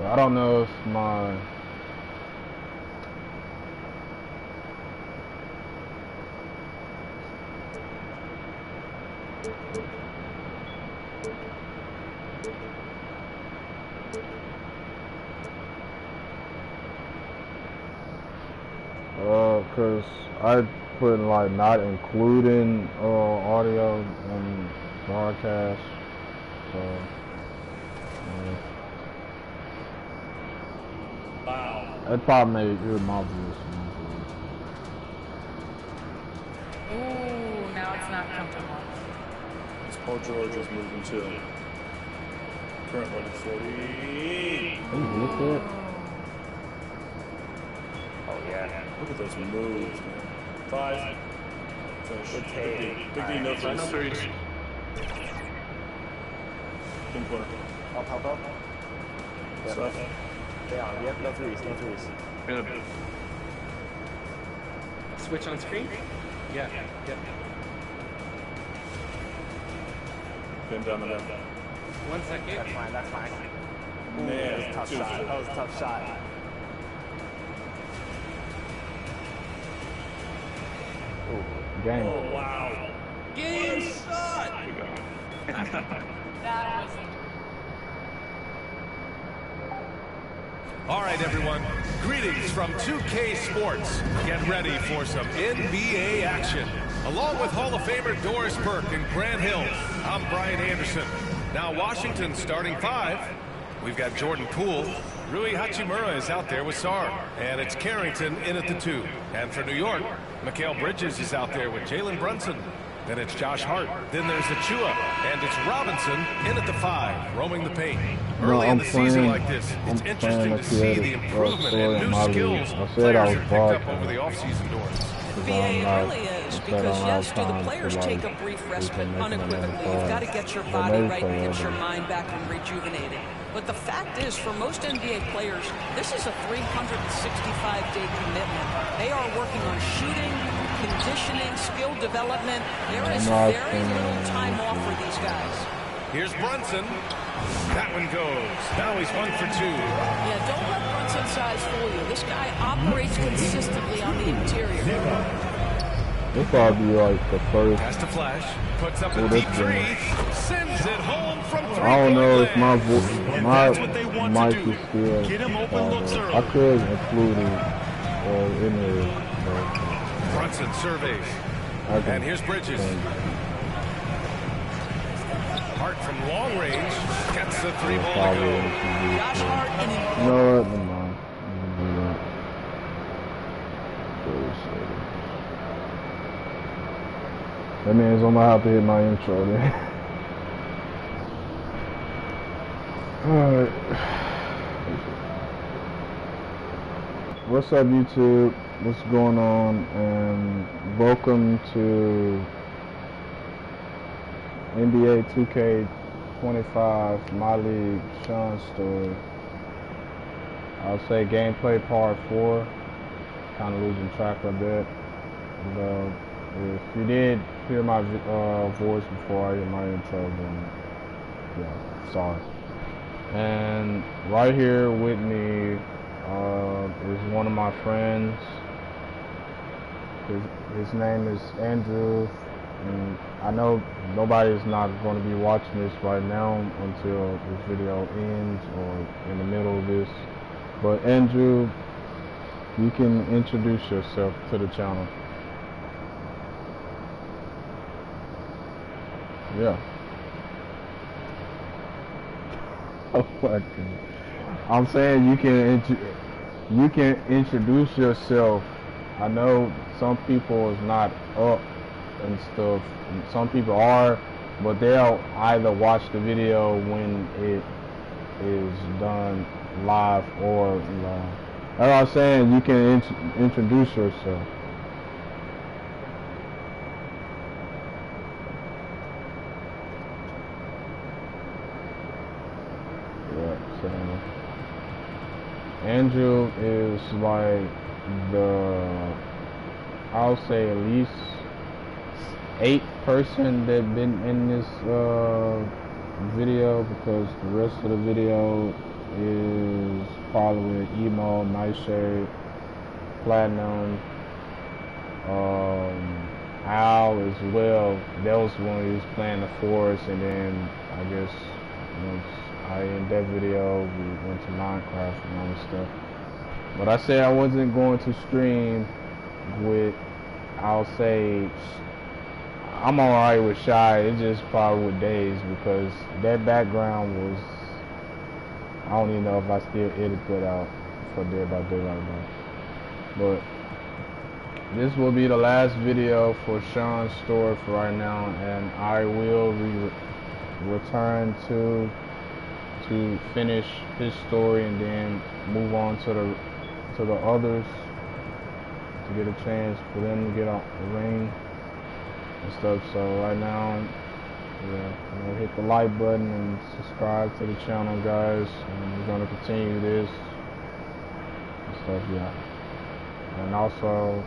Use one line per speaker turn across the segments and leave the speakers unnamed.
I don't know if my because I put like not including audio and broadcast, so
Wow.
it probably made hear my voice.
Ooh, now it's not comfortable.
This Paul George is moving too. Current record 40.
Oh yeah.
Look at those moves, man. 5. Finish. Big D, no threes. Pin corner.
Up. Yep.
Stuff.
Down. Yep, no threes.
Switch on screen? Yeah.
Pin down the net.
1 second.
That's fine. Ooh,
Man,
that was a tough shot.
Game.
Oh, wow.
Game shot!
That was
All right, everyone. Greetings from 2K Sports. Get ready for some NBA action. Along with Hall of Famer Doris Burke and Grant Hill, I'm Brian Anderson. Now Washington starting 5. We've got Jordan Poole. Rui Hachimura is out there with Sarr. And it's Carrington in at the 2. And for New York, Mikal Bridges is out there with Jalen Brunson. Then it's Josh Hart. Then there's Achua. And it's Robinson in at the 5, roaming the paint. Early in the season like this, it's interesting to see the improvement and new skills players have picked up over the offseason doors.
NBA, it really is, because yes, do the players take a brief respite? Unequivocally, you've got to get your body right and get your mind back and rejuvenated. But the fact is, for most NBA players, this is a 365-day commitment. They are working on shooting, conditioning, skill development. There is very little time off for these guys.
Here's Brunson. That one goes. Now he's 1 for 2.
Yeah, don't let Brunson's size fool you. This guy operates consistently on the interior.
This probably be like the first.
Has to flash. Puts up a deep 3. Sends it home from 3.
I don't know if my voice,
That's what they want
mic
to do.
is still.
Get him open looks early.
I could include it in there.
Brunson surveys. And here's Bridges. Hart from long range gets the 3 ball to go.
Josh Hart and
No, never mind. That means I'm gonna have to hit my intro then. Alright. What's up, YouTube? What's going on? And welcome to NBA 2K25 Myleague Shawn story. I'll say gameplay part 4. Kind of losing track a bit. But if you did hear my voice before I hit my intro, then yeah, sorry. And right here with me is one of my friends. His name is Andrew. And I know nobody's not going to be watching this right now until this video ends or in the middle of this. But Andrew, you can introduce yourself to the channel. Yeah. Oh my God. I'm saying you can introduce yourself. I know some people is not up and stuff. Some people are, but they'll either watch the video when it is done live or live. That's what I'm saying. You can introduce yourself. Yeah, so Andrew is like I'll say at least 8th person that been in this video because the rest of the video is probably with emo, nightshade, platinum, Al as well. That was when he was playing the forest, and then I guess once I in that video we went to Minecraft and all this stuff. But I said I wasn't going to stream with, I'll say, I'm alright with Shy. It's just probably with Days because that background was, I don't even know if I still edit that out for Dead by Daylight. But this will be the last video for Shawn's story for right now, and I will return to finish his story and then move on to the others to get a chance for them to get off the ring and stuff. So right now, yeah, hit the like button and subscribe to the channel, guys. And we're gonna continue this and stuff, yeah. And also,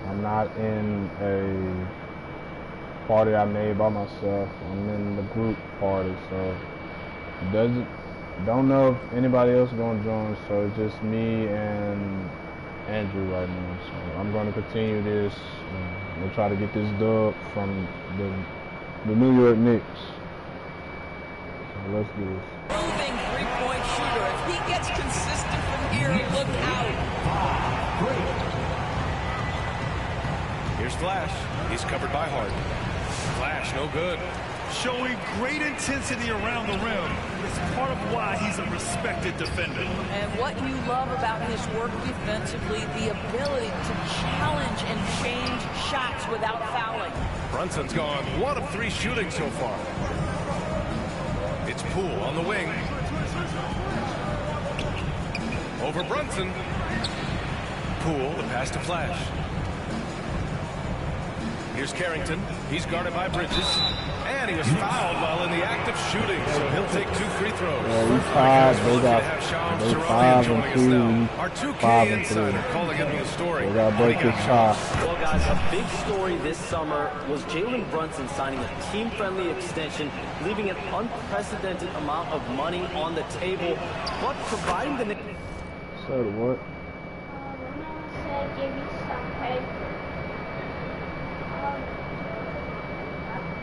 I'm not in a party I made by myself. I'm in the group party, so don't know if anybody else is gonna join. So it's just me and Andrew right now. So I'm gonna continue this. We'll try to get this dub from the New York Knicks. So let's do this.
Roving three-point shooter. If he gets consistent from here, look out.
Here's Flash. He's covered by Hart. Flash, no good.
Showing great intensity around the rim. It's part of why he's a respected defender.
And what you love about his work defensively, the ability to challenge and change shots without fouling.
Brunson's gone 1 of 3 shooting so far. It's Poole on the wing. Over Brunson. Poole, the pass to Flash. Here's Carrington. He's guarded by Bridges. And he was fouled while in the act of shooting, so he'll take 2 free throws.
Yeah, we 5 and 2.
Our 2K
5 and 3.
insider calling into the story.
We gotta break this tie.
Well, guys, a big story this summer was Jalen Brunson signing a team-friendly extension, leaving an unprecedented amount of money on the table, but providing the...
So what?
Said give me some paper.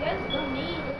Yes, don't need it.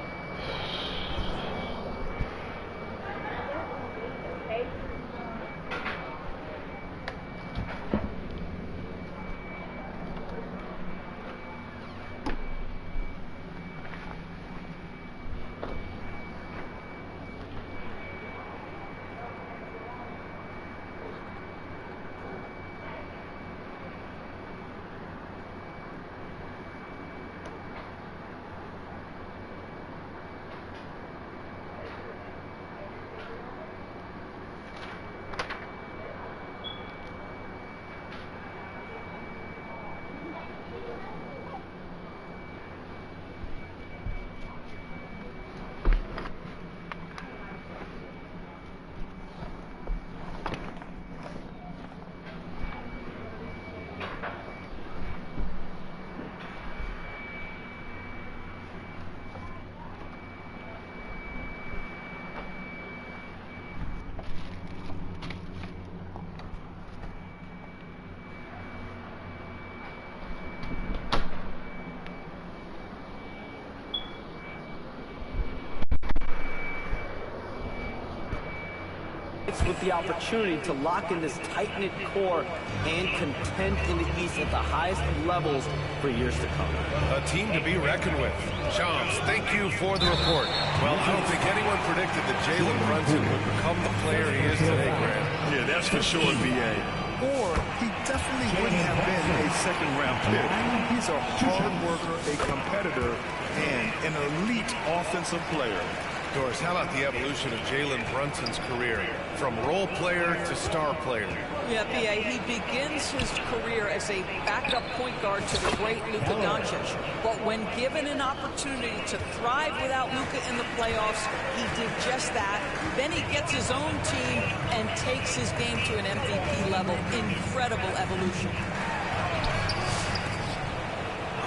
with the opportunity to lock in this tight-knit core and contend in the East at the highest levels for years to come.
A team to be reckoned with. Shams, thank you for the report. Well, I don't think anyone predicted that Jalen Brunson would become the player he is today, Grant.
Yeah, that's for sure, B.A. Or he definitely wouldn't have been a second-round pick. He's a hard worker, a competitor, and an elite offensive player.
Doris, how about the evolution of Jalen Brunson's career? From role player to star player.
Yeah, B.A., he begins his career as a backup point guard to the great Luka Doncic. But when given an opportunity to thrive without Luka in the playoffs, he did just that. Then he gets his own team and takes his game to an MVP level. Incredible evolution.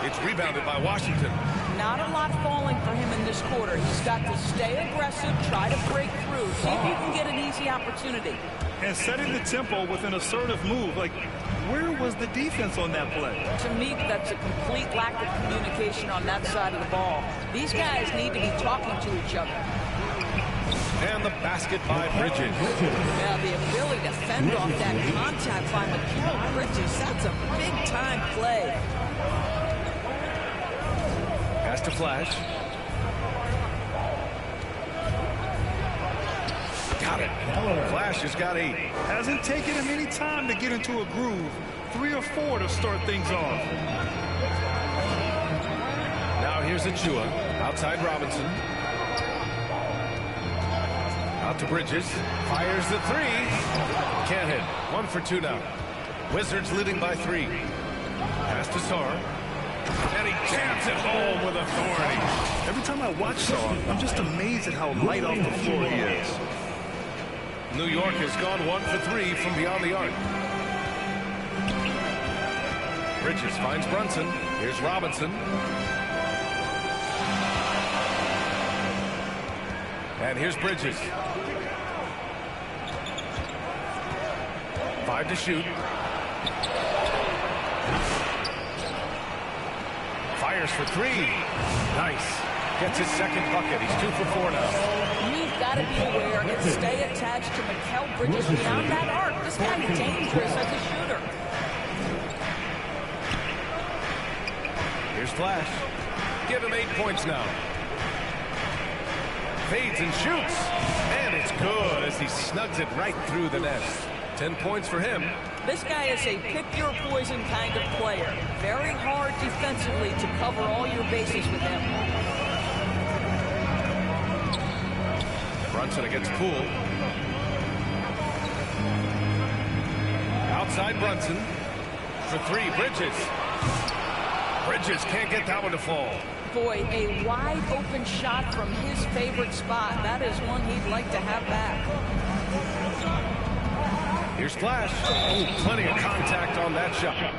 It's rebounded by Washington.
Not a lot falling for him in this quarter. He's got to stay aggressive, try to break through, see if you can get an easy opportunity.
And setting the tempo with an assertive move. Like, where was the defense on that play?
To me, that's a complete lack of communication on that side of the ball. These guys need to be talking to each other.
And the basket by Bridges.
Yeah, the ability to fend off that contact by Myleague Bridges, that's a big-time play.
Pass to Flash. Got it. Flash has got 8.
Hasn't taken him any time to get into a groove. 3 or 4 to start things off.
Now here's Achua. Outside Robinson. Out to Bridges. Fires the 3. Can't hit. 1 for 2 now. Wizards leading by 3. Pass to Sar. And he jams it home with authority.
Every time I watch Sar, I'm just amazed at how light off the floor he is.
New York has gone 1 for 3 from beyond the arc. Bridges finds Brunson. Here's Robinson. And here's Bridges. 5 to shoot. Fires for 3. Nice. Gets his second bucket. He's 2 for 4 now.
You've got to be aware and stay attached to Myleague Bridges beyond that arc. This guy's dangerous as a shooter.
Here's Flash. Give him 8 points now. Fades and shoots. And it's good as he snugs it right through the net. 10 points for him.
This guy is a pick-your-poison kind of player. Very hard defensively to cover all your bases with him.
Brunson against Poole. Outside Brunson. For 3, Bridges. Bridges can't get that one to fall.
Boy, a wide-open shot from his favorite spot. That is one he'd like to have back.
Here's Flash. Oh, plenty of contact on that shot.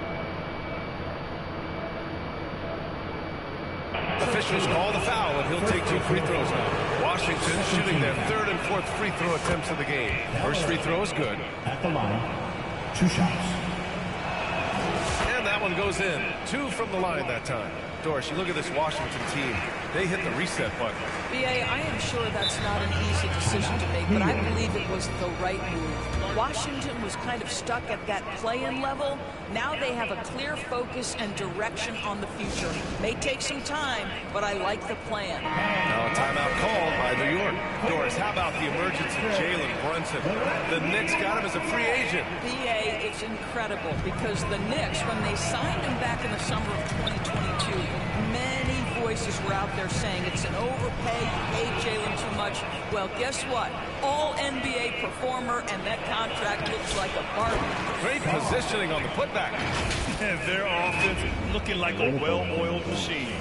Officials call the foul, and he'll take 2 free throws now. Washington shooting their 3rd and 4th free throw attempts of the game. First free throw is good.
At the line, 2 shots.
And that one goes in. 2 from the line that time. Doris, you look at this Washington team. They hit the reset button.
B.A., I am sure that's not an easy decision to make, but I believe it was the right move. Washington was kind of stuck at that play-in level. Now they have a clear focus and direction on the future. May take some time, but I like the plan.
Now a timeout called by New York. Doris, how about the emergence of Jalen Brunson? The Knicks got him as a free agent.
B.A., it's incredible because the Knicks, when they signed him back in the summer of 2022, many voices were out there saying it's an overpay, you paid Jalen too much. Well, guess what? All NBA performer, and that contract looks like a bargain.
Great positioning on the putback.
And their offense looking like a well-oiled machine.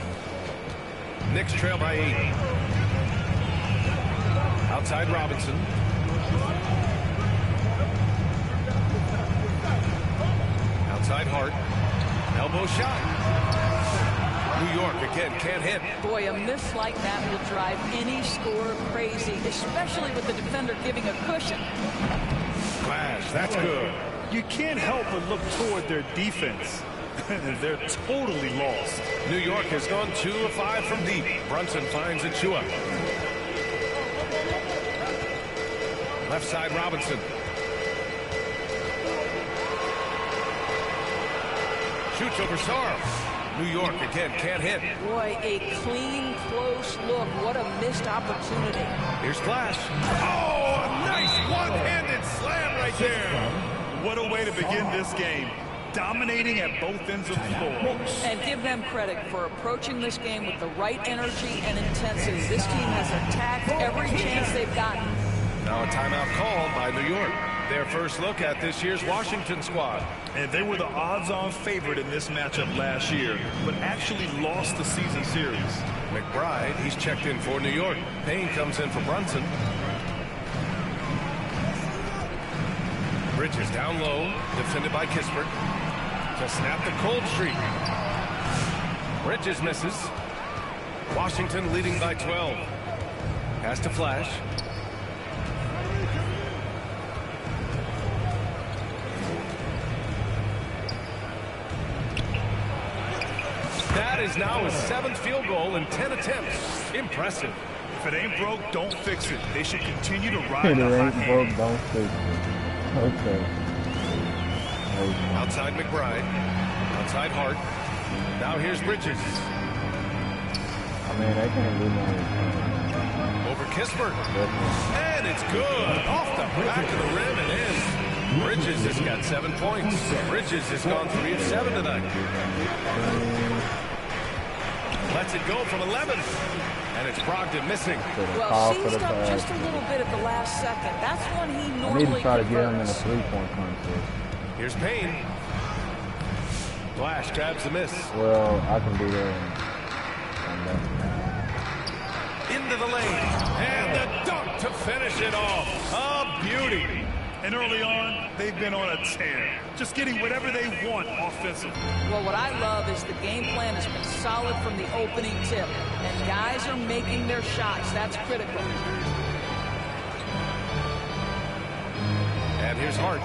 Knicks trail by 8. Outside Robinson. Outside Hart. Elbow shot. New York again can't hit.
Boy, a miss like that will drive any scorer crazy, especially with the defender giving a cushion.
Flash, that's good.
You can't help but look toward their defense. They're totally lost.
New York has gone 2 of 5 from deep. Brunson finds Achua. Left side Robinson. Shoots over Sar. New York again can't hit.
Boy, a clean, close look. What a missed opportunity.
Here's Flash. Oh, a nice one-handed slam right there.
What a way to begin this game. Dominating at both ends of the floor.
And give them credit for approaching this game with the right energy and intensity. This team has attacked every chance they've gotten.
Now a timeout called by New York. Their first look at this year's Washington squad.
And they were the odds-on favorite in this matchup last year, but actually lost the season series.
McBride, he's checked in for New York. Payne comes in for Brunson. Bridges down low, defended by Kispert. To snap the cold streak. Bridges misses. Washington leading by 12. Pass to Flash. That is now his 7th field goal in 10 attempts. Impressive.
If it ain't broke, don't fix it. They should continue to
If
ride
it
the hot
ain't broke,
hand.
don't fix it. Okay.
Outside McBride. Outside Hart. Now here's Bridges.
I mean, they can't do nothing.
Over Kispert. And it's good. Off the back of the rim and in. Bridges has got 7 points. Bridges has gone 3 of 7 tonight. Lets it go from 11. And it's Brogdon missing.
Well, seized up just a little bit at the last second. That's when he normally
I need to try to get him in a
converts.
3-point contest.
Here's Payne. Flash grabs the miss.
Well, I can do that.
Into the lane. And the dunk to finish it off. A beauty.
And early on, they've been on a tear. Just getting whatever they want offensively.
Well, what I love is the game plan has been solid from the opening tip. And guys are making their shots. That's critical.
And here's Hart.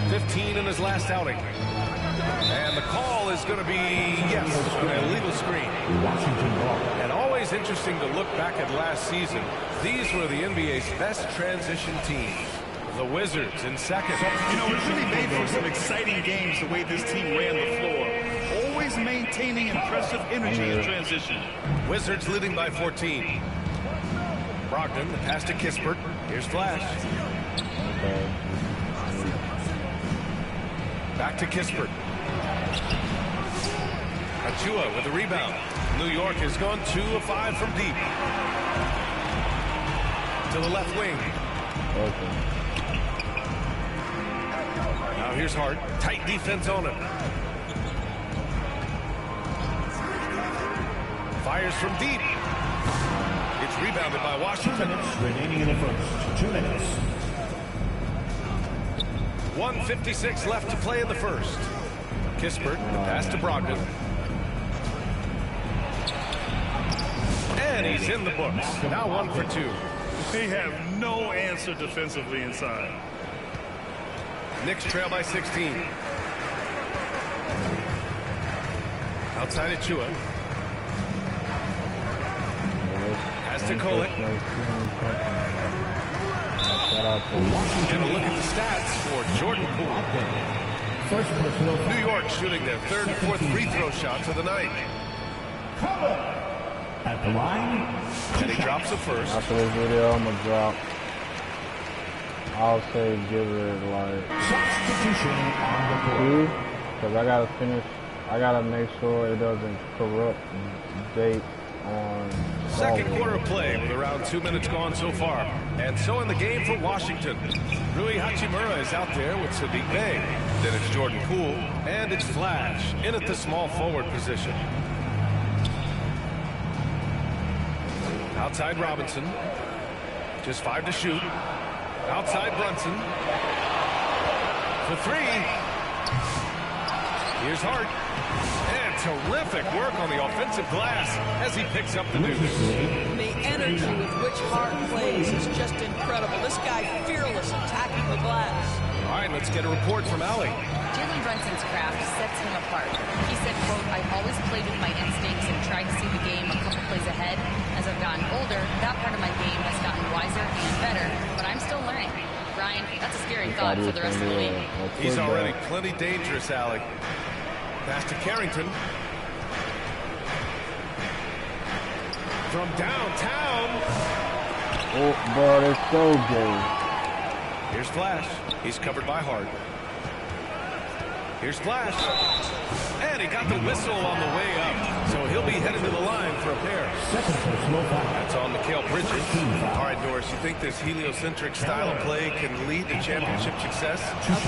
15 in his last outing. And the call is going to be, yes, an illegal screen.
Washington ball.
And always interesting to look back at last season. These were the NBA's best transition teams. The Wizards in second.
You know, it's really made for some exciting games the way this team ran the floor. Always maintaining impressive energy in transition.
Wizards leading by 14. Brogdon, the pass to Kispert. Here's Flash. Back to Kispert. Achua with the rebound. New York has gone 2 of 5 from deep. To the left wing.
Okay.
Now here's Hart. Tight defense on him. Fires from deep. It's rebounded by
2
Washington.
minutes remaining in the first. 2 minutes.
1:56 left to play in the first. Kispert, the pass to Brogdon. And he's in the books. Now 1 for 2.
They have no answer defensively inside.
Knicks trail by 16. Outside Achua. Pass to Kolek. And a look at the stats for Jordan Poole.
First personal foul.
New York shooting their 3rd and 4th free throw shots of the night.
At the line.
And he drops the first.
After this video, I'm going to drop. I'll say give it like
Substitution on the
2.
court.
Because I got to finish. I got to make sure it doesn't corrupt date on
Second quarter of play with around 2 minutes gone so far. And so in the game for Washington. Rui Hachimura is out there with Sadiq Bey. Then it's Jordan Poole. And it's Flash in at the small forward position. Outside Robinson. Just 5 to shoot. Outside Brunson. For 3. Here's Hart. And terrific work on the offensive glass as he picks up the deuce.
The energy with which Hart plays is just incredible. This guy fearless attacking the glass.
All right, let's get a report from Allie.
Jalen Brunson's craft sets him apart. He said, quote, "I've always played with my instincts and tried to see the game a couple plays ahead. As I've gotten older, that part of my game has gotten wiser and better, but I'm still learning." Ryan, that's a scary thought for the rest of the league.
He's already plenty dangerous, Allie. Pass to Carrington. From downtown.
Oh, bro, it's so good.
Here's Flash. He's covered by Hart. Here's Flash. And he got the whistle on the way up. So he'll be headed to the line for a pair.
Second personal foul.
That's on Mikal Bridges. All right, Doris, you think this heliocentric style of play can lead to championship success?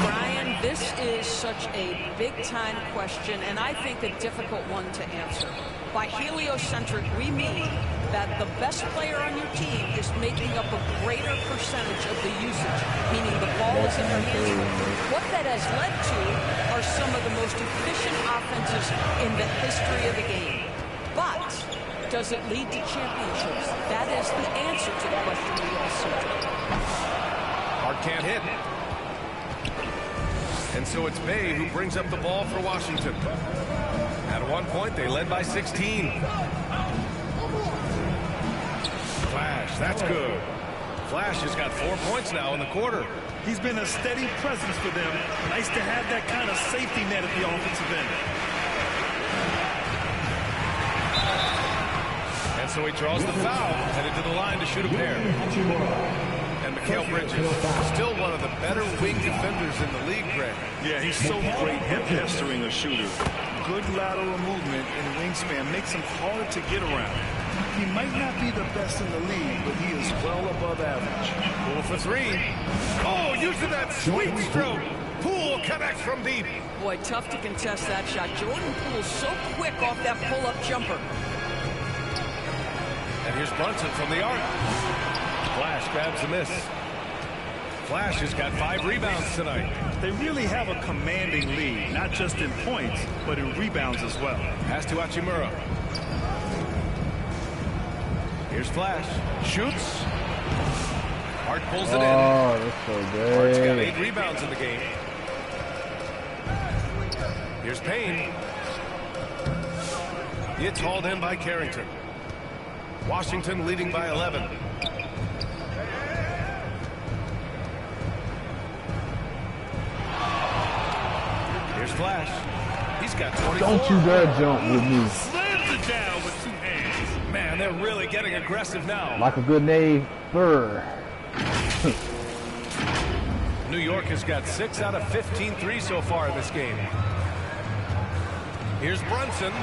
Brian, this is such a big-time question, and I think a difficult one to answer. By heliocentric, we mean that the best player on your team is making up a greater percentage of the usage, meaning the ball is in their hands. What that has led to are some of the most efficient offenses in the history of the game. Does it lead to championships? That is the answer to the question we all see.
Hart can't hit. And so it's Bay who brings up the ball for Washington. At one point, they led by 16. Flash, that's good. Flash has got 4 points now in the quarter.
He's been a steady presence for them. Nice to have that kind of safety net at the offensive end.
And so he draws the foul, headed to the line to shoot a pair. And Mikal Bridges, still one of the better wing defenders in the league, Greg.
Yeah, he's so great at pestering a shooter. Good lateral movement and wingspan makes him hard to get around. He might not be the best in the league, but he is well above average.
Poole for three. Oh, using that sweet stroke. Poole connects from deep.
Boy, tough to contest that shot. Jordan Poole's so quick off that pull-up jumper.
And here's Brunson from the arc. Flash grabs the miss. Flash has got 5 rebounds tonight.
They really have a commanding lead, not just in points, but in rebounds as well.
Pass to Hachimura. Here's Flash. Shoots. Hart pulls it in.
Oh, that's so good.
Hart's got 8 rebounds in the game. Here's Payne. It's hauled in by Carrington. Washington leading by 11. Here's Flash. He's got 24.
Don't you dare jump with me.
Slams it down with 2 hands.
Man, they're really getting aggressive now.
Like a good neighbor.
New York has got 6 out of 15 threes so far in this game. Here's Brunson.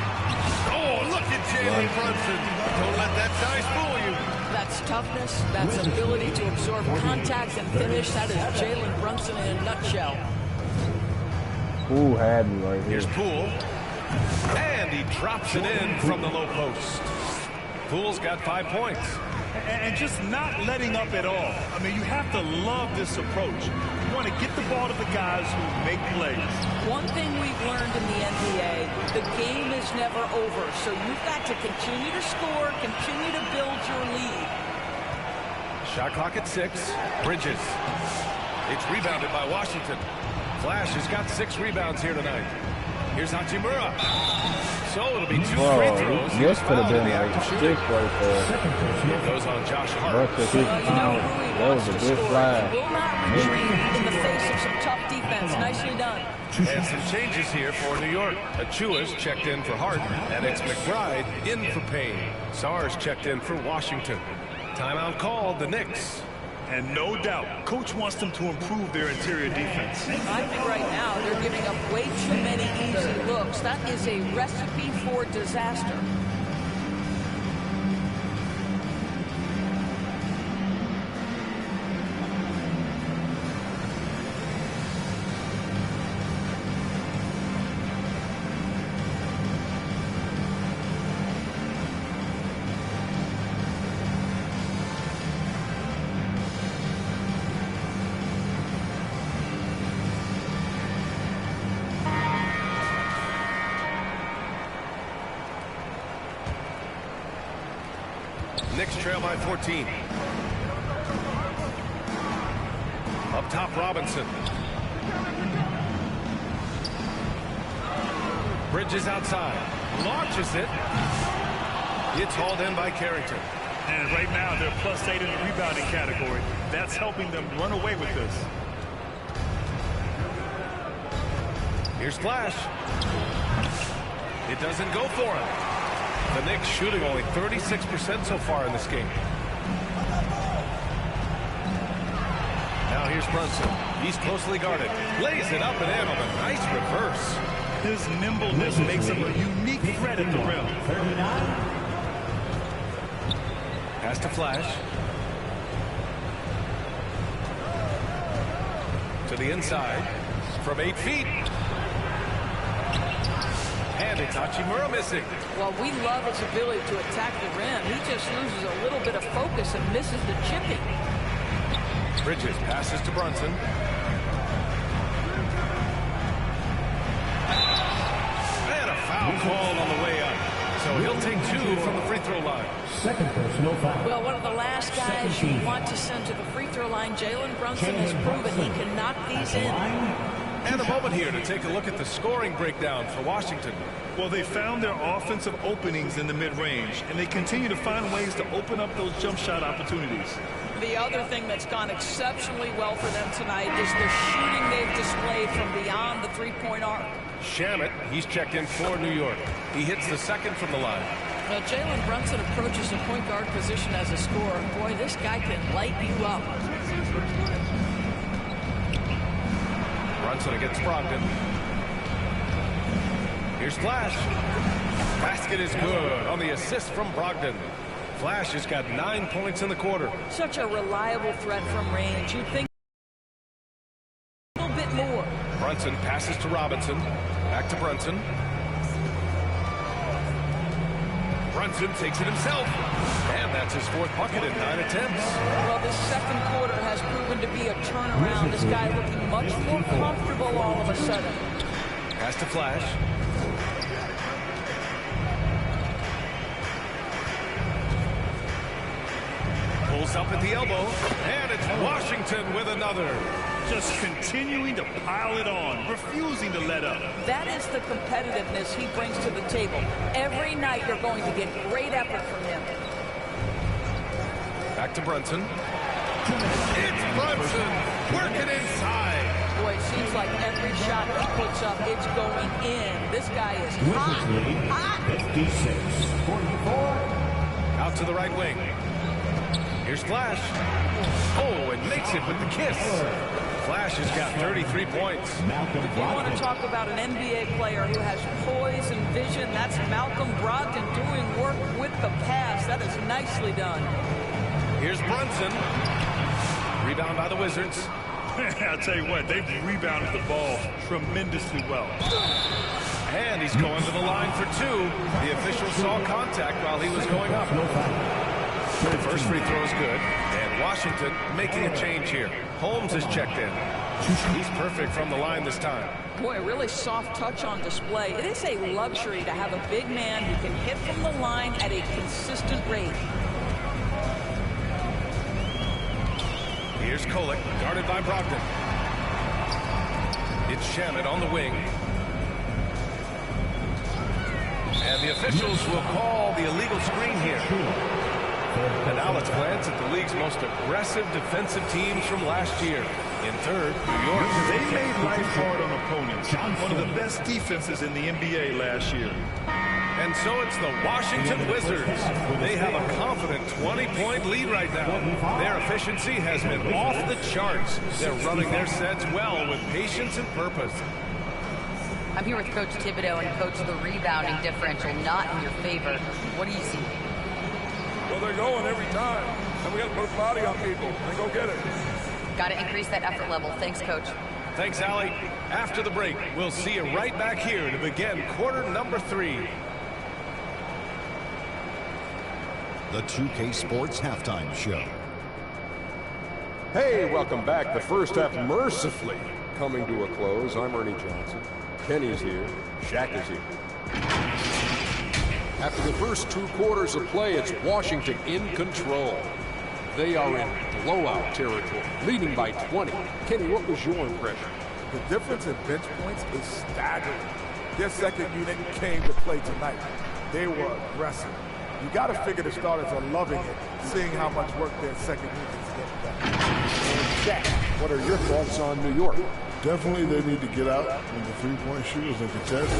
Oh, look at Jalen Brunson. Don't let that size fool you.
That's toughness. That's ability to absorb contact and finish. That is Jalen Brunson in a nutshell.
Poole had me right here.
Here's Poole. And he drops it in from the low post. Poole's got 5 points.
And just not letting up at all. I mean, you have to love this approach. You want to get the ball to the guys who make plays.
One thing we've learned in the NBA, the game is never over. So you've got to continue to score, continue to build your lead.
Shot clock at 6. Bridges. It's rebounded by Washington. Flash has got 6 rebounds here tonight. Here's Hachimura. So it'll be 2 free throws.
This could have been like a stick right there.
It goes on Josh Hart.
That was a good flag.
Will not retreat in the face of some tough defense. Nicely done.
And some changes here for New York. Achua's checked in for Hart. And it's McBride in for Payne. Sars checked in for Washington. Timeout called, the Knicks.
And no doubt, coach wants them to improve their interior defense.
I think right now they're giving up way too many easy looks. That is a recipe for disaster.
Knicks trail by 14. Up top, Robinson. Bridges outside. Launches it. It's hauled in by Carrington.
And right now, they're +8 in the rebounding category. That's helping them run away with this.
Here's Flash. It doesn't go for him. The Knicks shooting only 36% so far in this game. Now here's Brunson. He's closely guarded. Lays it up and in on a nice reverse.
His nimbleness makes him a unique threat at the rim.
Pass to Flash. To the inside. From 8 feet. And it's Hachimura missing.
Well, we love his ability to attack the rim. He just loses a little bit of focus and misses the chipping.
Bridges passes to Brunson. And a foul called on the way up. So he'll take 2 from the free throw line.
Second personal foul.
Well, one of the last guys you want to send to the free throw line, Jalen Brunson has proven he can knock these in.
And a moment here to take a look at the scoring breakdown for Washington.
Well, they found their offensive openings in the mid-range, and they continue to find ways to open up those jump shot opportunities.
The other thing that's gone exceptionally well for them tonight is the shooting they've displayed from beyond the three-point arc.
Shamet, he's checked in for New York. He hits the second from the line.
Well, Jalen Brunson approaches the point guard position as a scorer. Boy, this guy can light you up.
Brunson against Brogdon. Here's Flash. Basket is good on the assist from Brogdon. Flash has got 9 points in the quarter.
Such a reliable threat from range. You'd think a little bit more.
Brunson passes to Robinson. Back to Brunson. Brunson takes it himself. And that's his 4th bucket in 9 attempts.
Well, this second quarter has proven to be a turnaround. This guy looking much more comfortable all of a sudden.
Pass to Flash. Pulls up at the elbow, and it's Washington with another.
Just continuing to pile it on, refusing to let up.
That is the competitiveness he brings to the table. Every night you're going to get great effort from him.
Back to Brunson. It's Brunson working inside.
Boy, it seems like every shot he puts up, it's going in. This guy is hot. Hot.
56-44.
Out to the right wing. Here's Flash. Oh, and makes it with the kiss. Flash has got 33 points.
If you want to talk about an NBA player who has poise and vision, that's Malcolm Brogdon doing work with the pass. That is nicely done.
Here's Brunson. Rebound by the Wizards.
I'll tell you what, they've rebounded the ball tremendously well.
And he's going to the line for 2. The official saw contact while he was going up. First free throw is good. And Washington making a change here. Holmes is checked in. He's perfect from the line this time.
Boy, a really soft touch on display. It is a luxury to have a big man who can hit from the line at a consistent rate.
Here's Kolek, guarded by Brogdon. It's Shamet on the wing. And the officials will call the illegal screen here. And now let's glance at the league's most aggressive defensive teams from last year. In third, New York.
They made life hard on opponents. One of the best defenses in the NBA last year.
And so it's the Washington Wizards. They have a confident 20-point lead right now. Their efficiency has been off the charts. They're running their sets well with patience and purpose.
I'm here with Coach Thibodeau, and Coach, the rebounding differential not in your favor. What do you see?
Well, they're going every time. And we got to put a body on people and go get it.
Got to increase that effort level. Thanks, Coach.
Thanks, Allie. After the break, we'll see you right back here to begin quarter number 3.
The 2K Sports Halftime Show.
Hey, welcome back. The first half mercifully coming to a close. I'm Ernie Johnson. Kenny's here. Shaq is here. After the first 2 quarters of play, it's Washington in control. They are in blowout territory, leading by 20. Kenny, what was your impression?
The difference in bench points is staggering. Their second unit came to play tonight. They were aggressive. You got to figure the starters are loving it, seeing how much work their second unit is getting done.
And Shaq, what are your thoughts on New York?
Definitely they need to get out when the three-point shooters and contest it.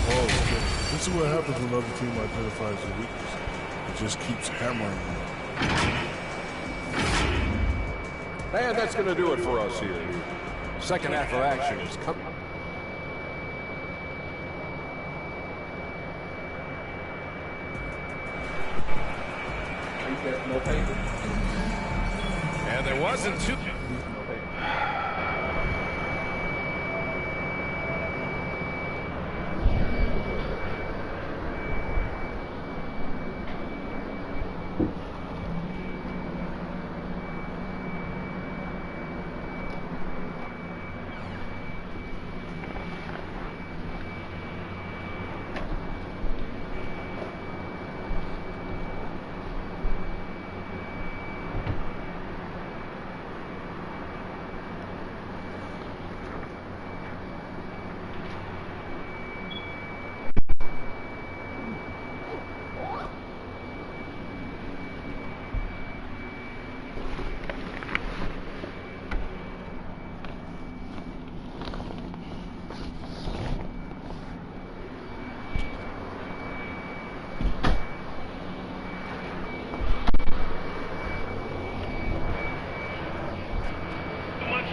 Oh, okay. This is what happens when another team identifies a weakness. It just keeps hammering them.
And that's going to do it for us here. Second half of action is coming.
And there wasn't too...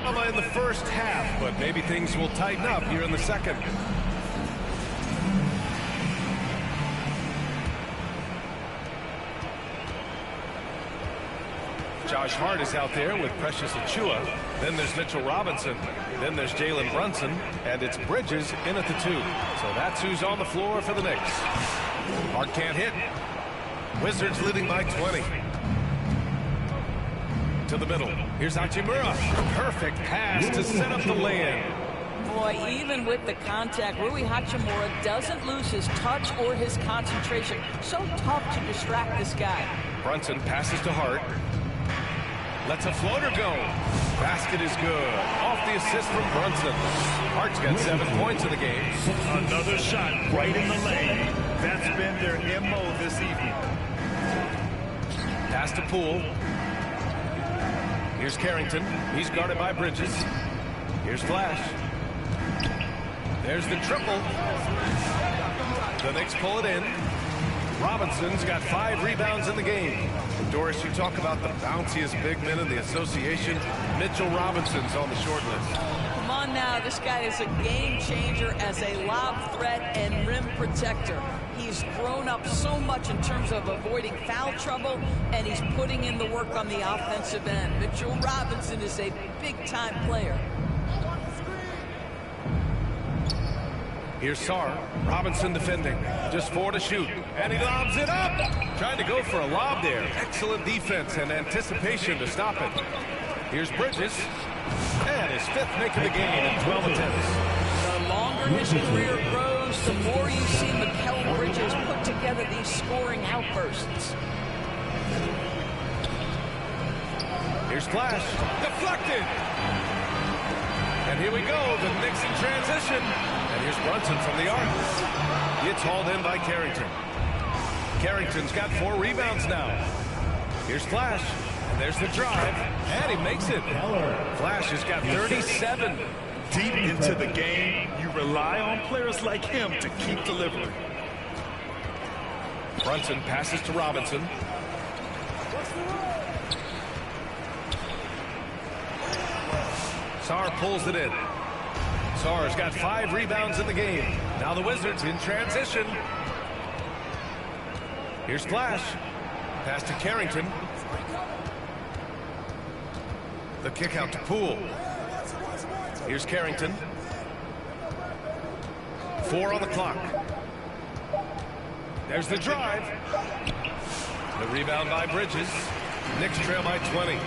drama in the first half, but maybe things will tighten up here in the second. Josh Hart is out there with Precious Achiuwa. Then there's Mitchell Robinson. Then there's Jalen Brunson. And it's Bridges in at the 2. So that's who's on the floor for the Knicks. Hart can't hit. Wizards leading by 20. To the middle. Here's Hachimura. Perfect pass to set up the lay-in.
Boy, even with the contact, Rui Hachimura doesn't lose his touch or his concentration. So tough to distract this guy.
Brunson passes to Hart. Lets a floater go. Basket is good. Off the assist from Brunson. Hart's got 7 points in the game.
Another shot right in the lane. That's been their MO this evening.
Pass to Poole. Here's Carrington. He's guarded by Bridges. Here's Flash. There's the triple. The Knicks pull it in. Robinson's got 5 rebounds in the game. Doris, you talk about the bounciest big men in the association. Mitchell Robinson's on the short list.
Come on now, this guy is a game changer as a lob threat and rim protector. He's grown up so much in terms of avoiding foul trouble, and he's putting in the work on the offensive end. Mitchell Robinson is a big-time player.
Here's Sarr. Robinson defending. Just 4 to shoot. And he lobs it up. Trying to go for a lob there. Excellent defense and anticipation to stop it. Here's Bridges. And his 5th make of the game in 12 attempts.
The longer his career grows, the more you see Mikal Bridges put together these scoring outbursts.
Here's Flash. Deflected. And here we go. The Knicks in transition. And here's Brunson from the arc. It's hauled in by Carrington. Carrington's got 4 rebounds now. Here's Flash. And there's the drive. And he makes it. Flash has got 37.
Deep into the game, you rely on players like him to keep delivering.
Brunson passes to Robinson. Sarr pulls it in. Sarr's got 5 rebounds in the game. Now the Wizards in transition. Here's Flash. Pass to Carrington. The kick out to Poole. Here's Carrington. 4 on the clock. There's the drive. The rebound by Bridges. Knicks trail by 20.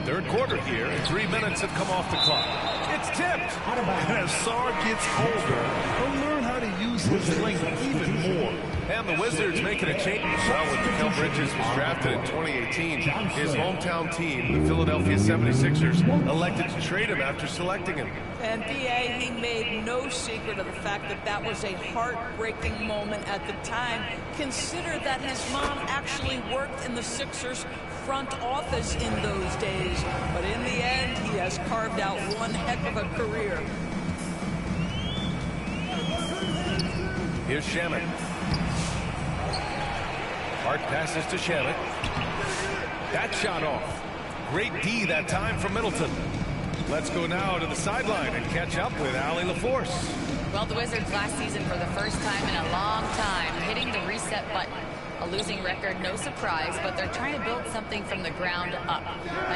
Third quarter here, and 3 minutes have come off the clock. It's tipped.
And as Sarr gets older, he'll learn how to use his length even more.
And the Wizards making a change. Well, when Mikal Bridges was drafted in 2018, his hometown team, the Philadelphia 76ers, elected to trade him after selecting him.
And B.A., he made no secret of the fact that that was a heartbreaking moment at the time. Consider that his mom actually worked in the Sixers front office in those days. But in the end, he has carved out one heck of a career.
Here's Shaman. Hart passes to Shaman. That shot off. Great D that time from Middleton. Let's go now to the sideline and catch up with Allie LaForce.
Well, the Wizards last season, for the first time in a long time, hitting the reset button. A losing record, no surprise, but they're trying to build something from the ground up.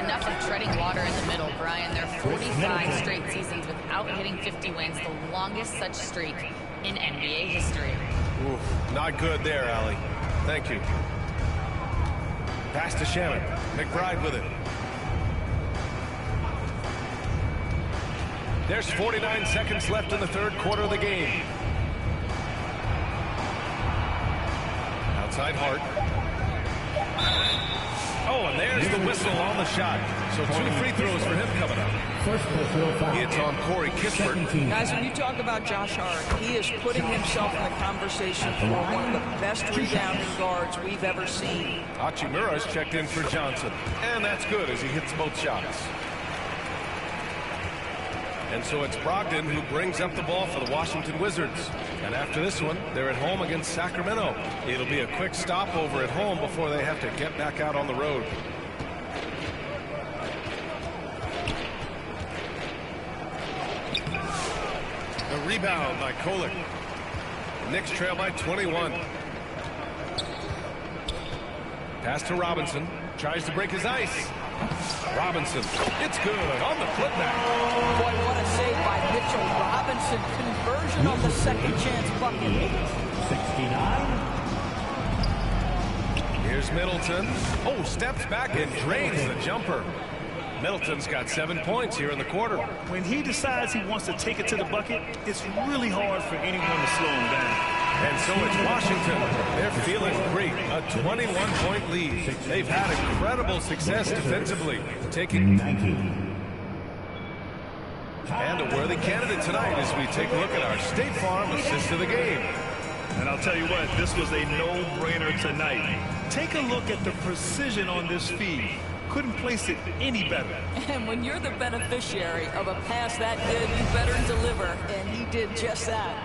Enough of treading water in the middle, Brian. They're 45 straight seasons without hitting 50 wins, the longest such streak in NBA history.
Oof, not good there, Allie. Thank you. Pass to Shaman. McBride with it. There's 49 seconds left in the third quarter of the game. Outside Hart. Oh, and there's the whistle on the shot. So 2 free throws for him coming up. It's on Corey Kispert.
Guys, when you talk about Josh Hart, he is putting himself in the conversation for one of the best rebounding guards we've ever seen.
Hachimura's checked in for Johnson. And that's good as he hits both shots. And so it's Brogdon who brings up the ball for the Washington Wizards. And after this one, they're at home against Sacramento. It'll be a quick stopover at home before they have to get back out on the road. The rebound by Kolek. The Knicks trail by 21. Pass to Robinson. Tries to break his ice. Robinson. It's good on the putback.
Boy, what a save by Mitchell Robinson. Conversion on the second chance bucket.
69.
Here's Middleton. Oh, steps back and drains the jumper. Middleton's got 7 points here in the quarter.
When he decides he wants to take it to the bucket, it's really hard for anyone to slow him down.
And so it's Washington. They're feeling great. A 21-point lead. They've had incredible success defensively, taking... And a worthy candidate tonight as we take a look at our State Farm assist of the game.
And I'll tell you what, this was a no-brainer tonight. Take a look at the precision on this feed. Couldn't place it any better.
And when you're the beneficiary of a pass that good, you better deliver. And he did just that.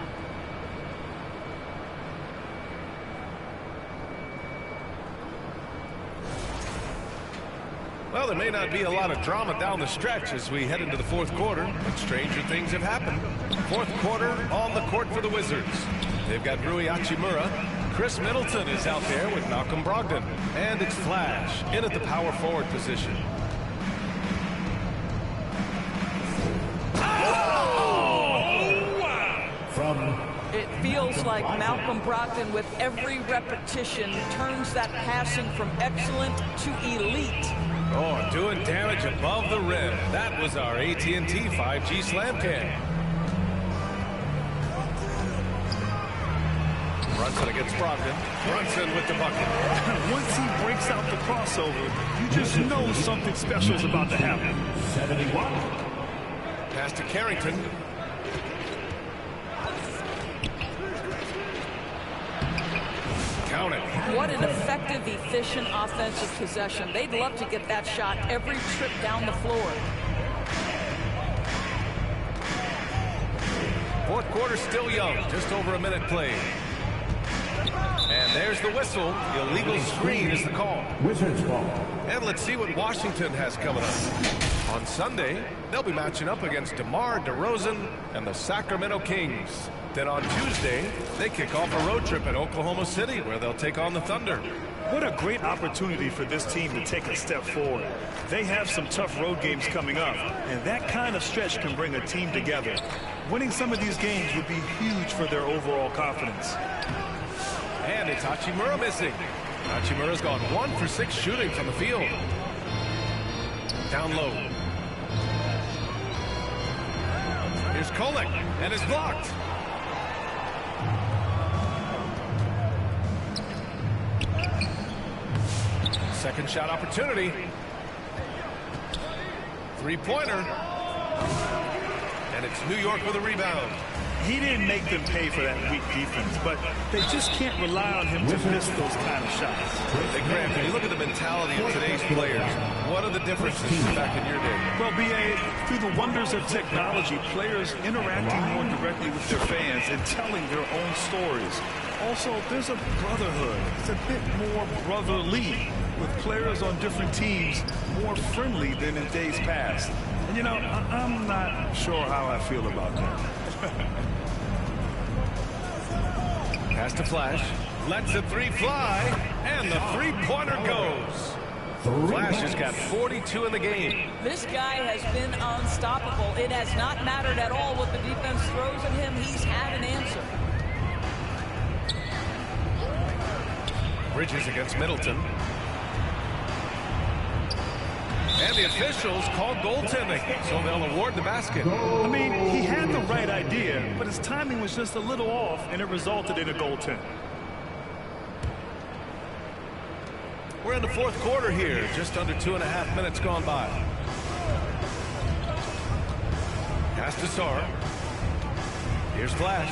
Well, there may not be a lot of drama down the stretch as we head into the fourth quarter, but stranger things have happened. Fourth quarter on the court for the Wizards. They've got Rui Hachimura. Chris Middleton is out there with Malcolm Brogdon. And it's Flash in at the power forward position.
It feels like Malcolm Brogdon, with every repetition, turns that passing from excellent to elite.
Oh, doing damage above the rim. That was our AT&T 5G slam cam. Brunson against Brogdon. Brunson with the bucket.
Once he breaks out the crossover, you just know something special is about to happen.
71.
Pass to Carrington. Count it.
What an effective, efficient offensive possession. They'd love to get that shot every trip down the floor.
Fourth quarter still young. Just over a minute played. And there's the whistle. Illegal screen is the call.
Wizards ball.
And let's see what Washington has coming up. On Sunday, they'll be matching up against DeMar DeRozan and the Sacramento Kings. Then on Tuesday, they kick off a road trip at Oklahoma City where they'll take on the Thunder.
What a great opportunity for this team to take a step forward. They have some tough road games coming up, and that kind of stretch can bring a team together. Winning some of these games would be huge for their overall confidence.
And it's Hachimura missing. Hachimura's gone 1 for 6 shooting from the field. Down low. Here's Kolek, and it's blocked. Second shot opportunity. Three-pointer. And it's New York with a rebound.
He didn't make them pay for that weak defense, but they just can't rely on him to miss those kind of shots.
Hey, Graham, when you look at the mentality of today's players, what are the differences back in your day?
Well, B.A., through the wonders of technology, players interacting more directly with their fans and telling their own stories. Also, there's a brotherhood. It's a bit more brotherly, with players on different teams more friendly than in days past. And, you know, I'm not sure how I feel about that.
Pass to Flash. Lets the three fly. And the three-pointer goes. Flash has got 42 in the game.
This guy has been unstoppable. It has not mattered at all what the defense throws at him. He's had an answer.
Bridges against Middleton. And the officials called goaltending, so they'll award the basket.
I mean, he had the right idea, but his timing was just a little off, and it resulted in a goaltend.
We're in the fourth quarter here, just under 2.5 minutes gone by. Pass to Sar. Here's Flash.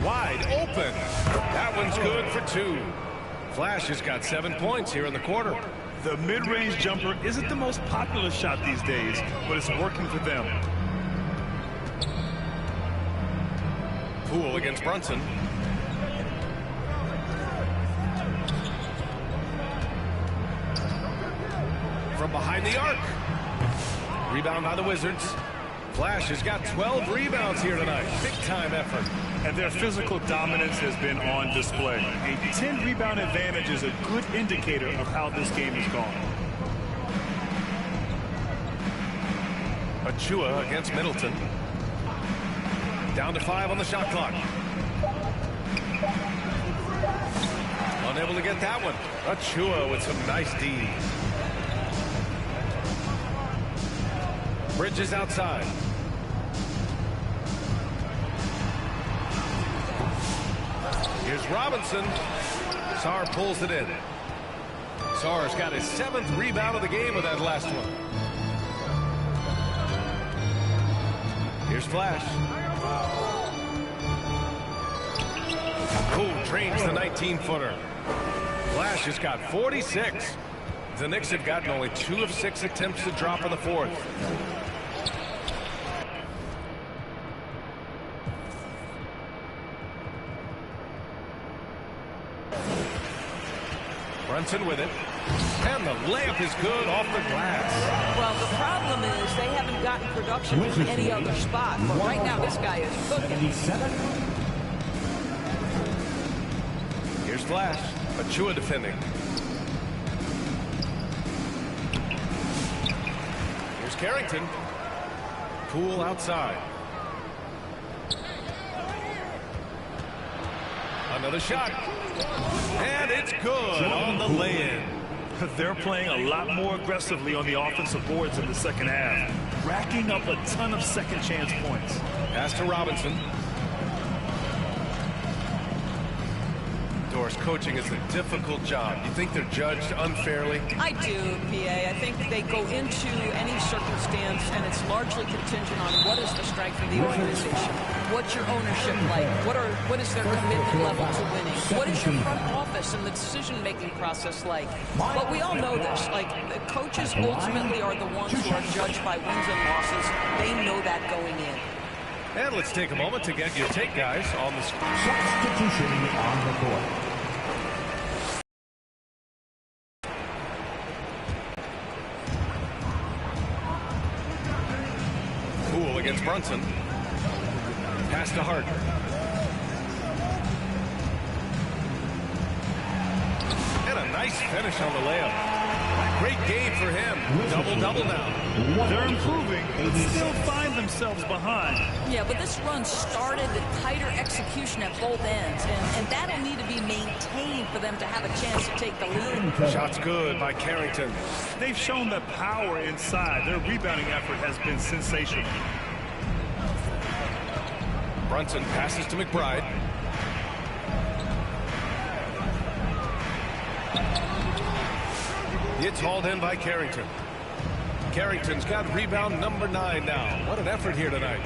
Wide open. That one's good for 2. Flash has got 7 points here in the quarter.
The mid-range jumper isn't the most popular shot these days, but it's working for them.
Poole against Brunson. From behind the arc. Rebound by the Wizards. Flash has got 12 rebounds here tonight. Big-time effort.
And their physical dominance has been on display. A 10-rebound advantage is a good indicator of how this game has gone.
Achua against Middleton. Down to 5 on the shot clock. Unable to get that one. Achua with some nice D's. Bridges outside. Here's Robinson. Sarr pulls it in. Sarr's got his 7th rebound of the game with that last one. Here's Flash. Poole drains the 19-footer. Flash has got 46. The Knicks have gotten only 2 of 6 attempts to drop in the 4th. Brunson with it. And the layup is good off the glass.
Well, the problem is they haven't gotten production from any other spot. But right now, this guy is cooking.
Here's Flash. Achua defending. Here's Carrington. Poole outside. Another shot. And it's good on the lay-in.
They're playing a lot more aggressively on the offensive boards in the second half, racking up a ton of second chance points.
Pass to Robinson. Doris, coaching is a difficult job. You think they're judged unfairly?
I do, PA. I think they go into any circumstance, and it's largely contingent on what is the strength of the organization. What's your ownership like? What is their commitment level to winning? What is your front office and the decision-making process like? But we all know this. Like, the coaches ultimately are the ones who are judged by wins and losses. They know that going in.
And let's take a moment to get your take, guys, on the screen.
Substitution on the court.
Poole against Brunson. Pass to Hart. And a nice finish on the layup. Great game for him. Double-double now.
They're improving, but still find themselves behind.
Yeah, but this run started with tighter execution at both ends, and that'll need to be maintained for them to have a chance to take the lead.
Shot's good by Carrington.
They've shown that power inside. Their rebounding effort has been sensational.
Brunson passes to McBride. It's hauled in by Carrington. Carrington's got rebound number 9 now. What an effort here tonight.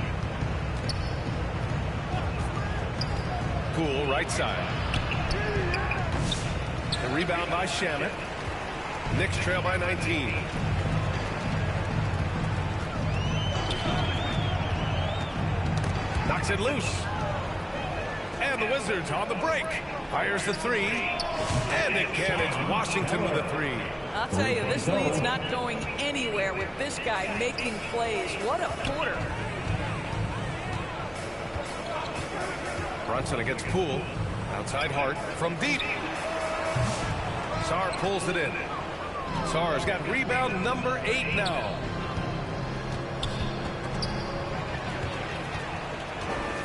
Poole right side. The rebound by Shaman. Knicks trail by 19. Knocks it loose. And the Wizards on the break. Fires the 3. And it can. It's Washington with a 3.
I'll tell you, this lead's not going anywhere with this guy making plays. What a quarter.
Brunson against Poole. Outside Hart from deep. Sarr pulls it in. Sarr's got rebound number 8 now.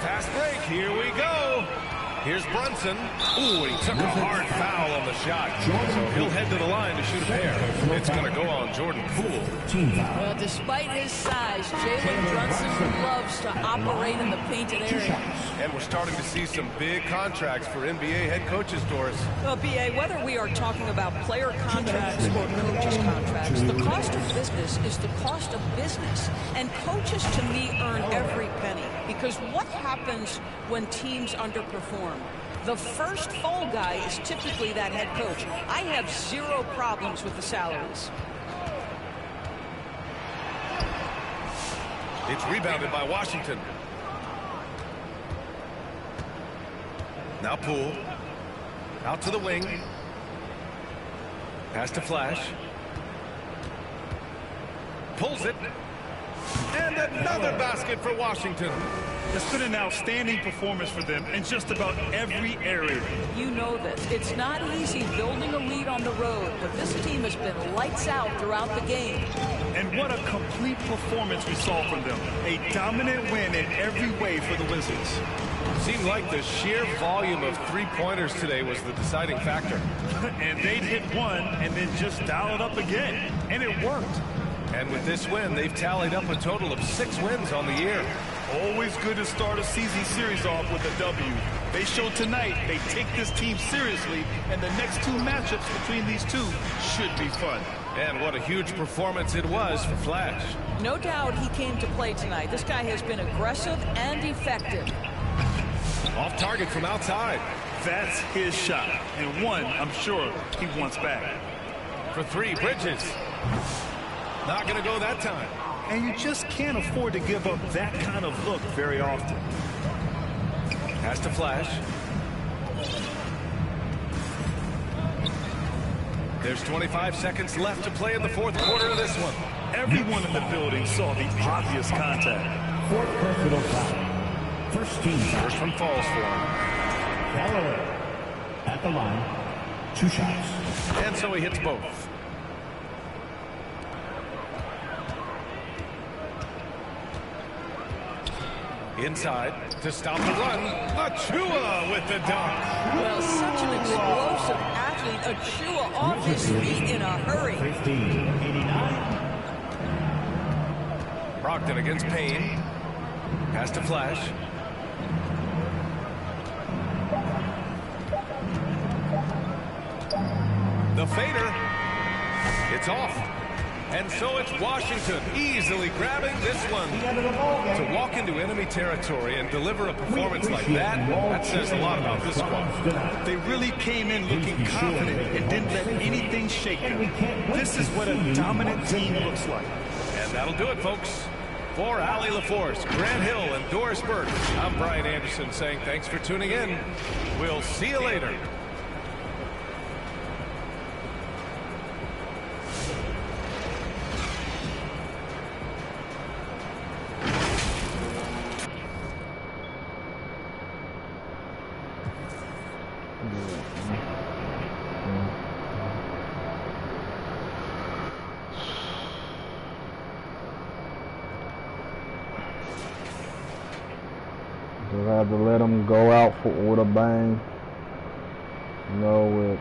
Fast break. Here we go. Here's Brunson. Ooh, he took a hard foul on the shot. So he'll head to the line to shoot a pair. It's going to go on Jordan Poole.
Well, despite his size, Jalen Brunson loves to operate in the painted area.
And we're starting to see some big contracts for NBA head coaches, Doris.
Well, BA, whether we are talking about player contracts or coaches contracts, the cost of business is the cost of business. And coaches, to me, earn every penny. Because what happens when teams underperform? The first fall guy is typically that head coach. I have 0 problems with the salaries.
It's rebounded by Washington. Now Poole. Out to the wing. Pass to Flash. Pulls it. And another basket for Washington.
It's been an outstanding performance for them in just about every area.
You know this. It's not easy building a lead on the road, but this team has been lights out throughout the game.
And what a complete performance we saw from them. A dominant win in every way for the Wizards.
Seemed like the sheer volume of three-pointers today was the deciding factor.
And they'd hit one and then just dial it up again. And it worked.
And with this win, they've tallied up a total of 6 wins on the year.
Always good to start a season series off with a W. They showed tonight they take this team seriously, and the next 2 matchups between these two should be fun.
And what a huge performance it was for Flash.
No doubt he came to play tonight. This guy has been aggressive and effective.
Off target from outside.
That's his shot, and one I'm sure he wants back.
For 3, Bridges. Not going to go that time.
And you just can't afford to give up that kind of look very often.
Has to Flash. There's 25 seconds left to play in the 4th quarter of this one.
Everyone in the building saw the obvious contact.
4th personal foul. First team.
First one falls for him.
Galloway at the line. 2 shots.
And so he hits both. Inside to stop the run. Achua with the dunk.
Well, such an explosive athlete. Achua off his feet in a hurry.
15-89.
Brogdon against Payne. Pass to Flash. The fader. It's off. And so it's Washington easily grabbing this one. To walk into enemy territory and deliver a performance like that says a lot about this squad.
They really came in looking confident and didn't let anything shake them. This is what a dominant team looks like.
And that'll do it, folks. For Allie LaForce, Grant Hill, and Doris Burke, I'm Brian Anderson saying thanks for tuning in. We'll see you later.
Just had to let them go out with a bang. You know,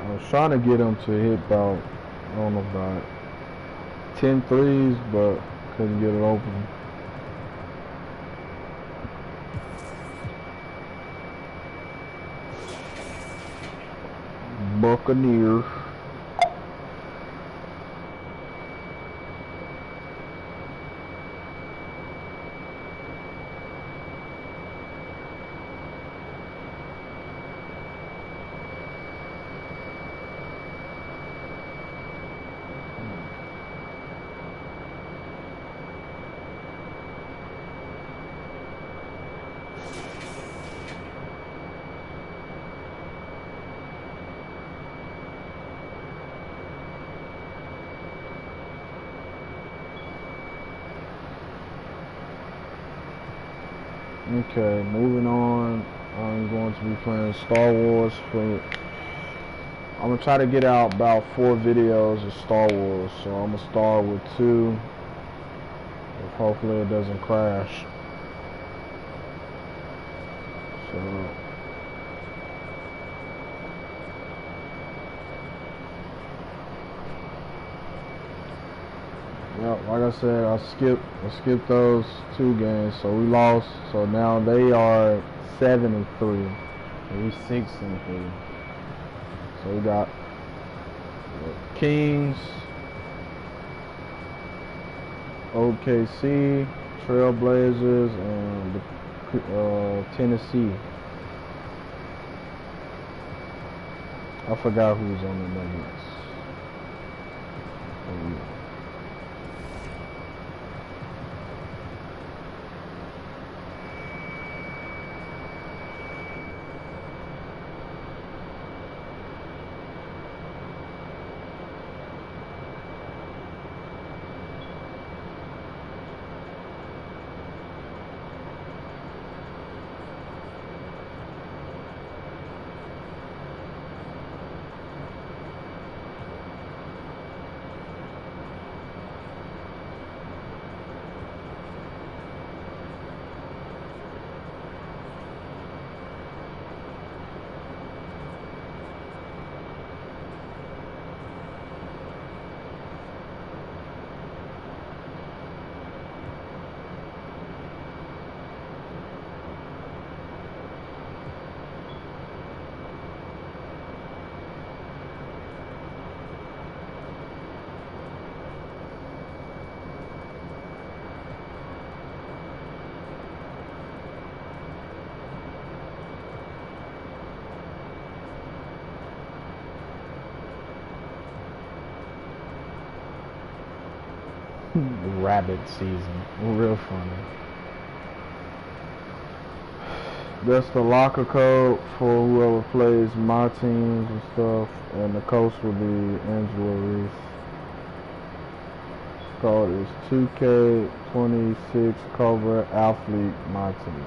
I was trying to get them to hit about, I don't know, about 10 threes, but couldn't get it open. Buccaneers. Okay, moving on. I'm going to be playing Star Wars for... I'm going to try to get out about 4 videos of Star Wars. So I'm going to start with 2. If hopefully it doesn't crash. So... Yep, like I said, I skipped those 2 games, so we lost. So now they are 7-3, and we 6-3. So we got Kings, OKC, Trailblazers, and Tennessee. I forgot who's on the Nuggets. Oh, yeah. Rabbit season. Real funny. That's the locker code for whoever plays my teams and stuff. And the coach will be Angela Reese. Code is 2K26 Cobra Athlete my team.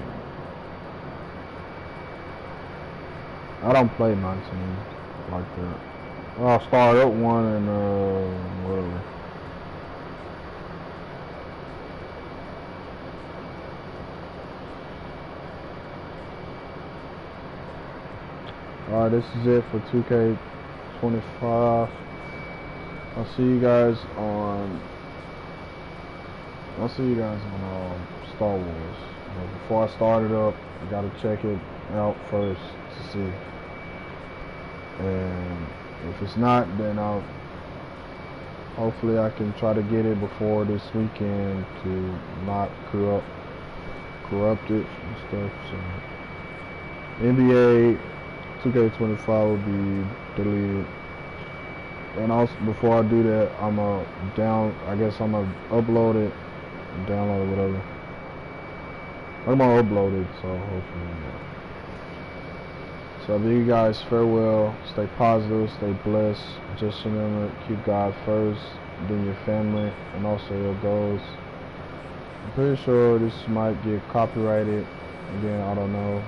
I don't play my team like that. I'll start up one and whatever. Alright, this is it for 2K25. I'll see you guys on Star Wars. Before I start it up, I gotta check it out first to see. And if it's not, then hopefully I can try to get it before this weekend to not corrupt it and stuff. So NBA 2K25 will be deleted. And also before I do that, I'm gonna upload it, download it, whatever. I'm gonna upload it, so hopefully. Yeah. So I bid you guys farewell. Stay positive, stay blessed. Just remember, keep God first, then your family, and also your goals. I'm pretty sure this might get copyrighted. Again, I don't know.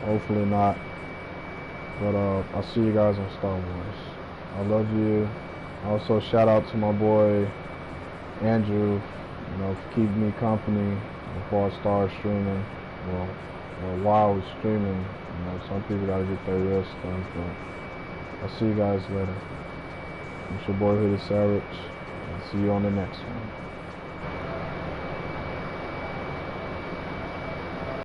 Hopefully not. But I'll see you guys on Star Wars. I love you. Also, shout out to my boy Andrew, for keeping me company before I start streaming. Well, while I was streaming, some people gotta get their rest done. But I'll see you guys later. It's your boy Hoodie Savage. I'll see you on the next one.